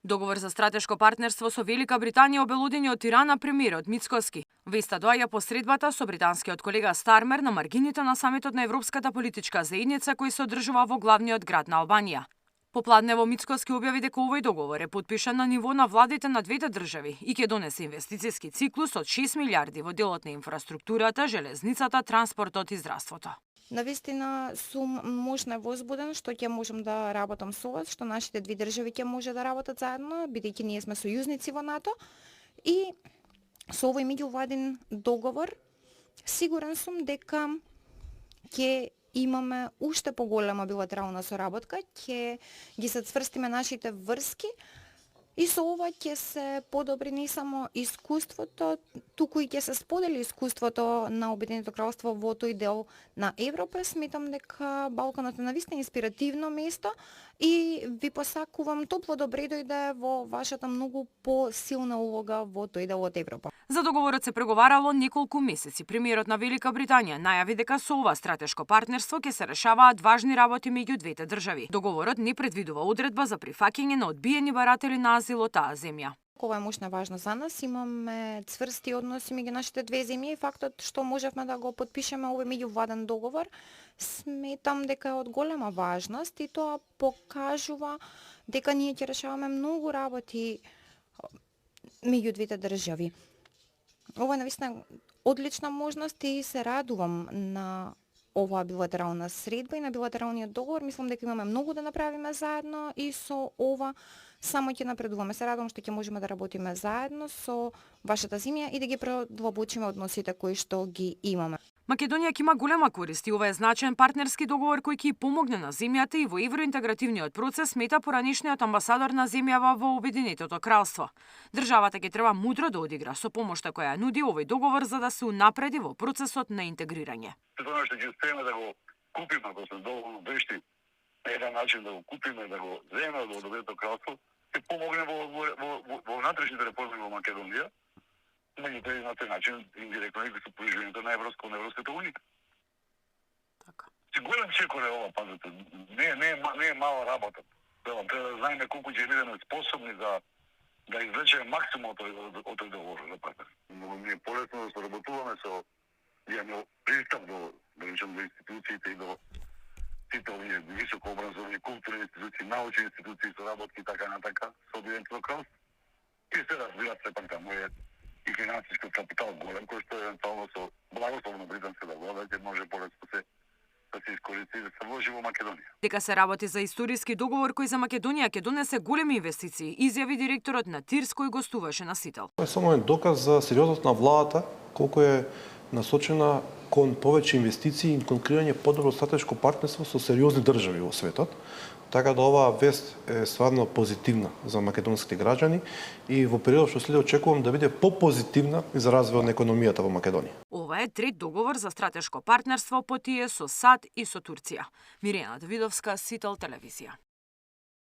Договор за стратешко партнерство со Велика Британија обелодени од Тирана премиерот Мицкоски. Веста доаѓа посредбата со британскиот колега Стармер на маргините на самитот на Европската политичка заедница кој се одржува во главниот град на Албанија. Попладнево Мицкоски објави дека овој договор е потпишан на ниво на владите на двете држави и ќе донесе инвестициски циклус од 6 милиарди во делот на инфраструктурата, железницата, транспортот и здравството. Навистина сум мощно возбуден што ќе можам да работам со вас, што нашите две држави ќе може да работат заедно, бидејќи ние сме сојузници во НАТО и со овој меѓувладин договор сигурен сум дека ќе имаме уште поголема билатерална соработка, ќе ги се цврстиме нашите врски и со ова ќе се подобри не само искуството, туку и ќе се сподели искуството на Обединетото кралство во тој дел на Европа. Сметам дека Балканот е навистина инспиративно место и ви посакувам топло добре дојде во вашата многу посилна улога во тој дел од Европа. За договорот се преговарало неколку месеци. Премиерот на Велика Британија најави дека со ова стратешко партнерство ќе се решаваат важни работи меѓу двете држави. Договорот не предвидува одредба за прифаќање на одбиени баратели на азил од таа земја. Ова е мощно важно за нас. Имаме цврсти односи меѓу нашите две земји и фактот што можевме да го потпишеме овој меѓувладен договор, сметам дека е од голема важност и тоа покажува дека ние ќе решаваме многу работи меѓу двете држави. Ова е навистина одлична можност и се радувам на оваа билатерална средба и на билатералниот договор. Мислам дека имаме многу да направиме заедно и со ова само ќе напредуваме. Се радувам што ќе можеме да работиме заедно со вашата земја и да ги продлабочиме односите кои што ги имаме. Македонија ќе има голема корист и ова е значаен партнерски договор кој ќе помогне на земјата и во евроинтегративниот процес, смета поранишниот амбасадор на земјава во Обединетото кралство. Државата ќе треба мудро да одигра со помошта која ја нуди овој договор за да се унапреди во процесот на интегрирање. Тоа што ќе успееме да го купиме, ако сме доволно вешти на еден начин да го купиме, да го земеме од Обединетото кралство, ќе помогне во внатрешните реформи во Македонија. Меѓутоа на тој начин индиректно и со приживењето на Европската унија. Така. Голем чекор е ова, пазете. Не е мала работа. Треба да знаеме колку ќе бидеме способни да извлечеме максимум од тој договор за партнерство. Многу ми е полесно да соработуваме со имаме пристап до институциите и до сите овие високо образовани културни институции, научни институции, соработки и така натака со Обединетото кралство. И се разбира се пак таму е и финансиски капитал голем, кој што евентуално со благослов на британската влада ќе може полесно да се искористи и да се вложи во Македонија. Дека се работи за историски договор кој за Македонија ќе донесе големи инвестиции, изјави директорот на ТИРС кој гостуваше на Сител. Тоа е само еден доказ за сериозност на владата, колку е насочена кон повеќе инвестиции и кон креање подобро стратешко партнерство со сериозни држави во светот. Така да оваа вест е стварно позитивна за македонските граѓани и во периодот што следи очекувам да биде попозитивна за развојот на економијата во Македонија. Ова е трет договор за стратешко партнерство по тие со САД и со Турција. Мирена Давидовска, Сител телевизија.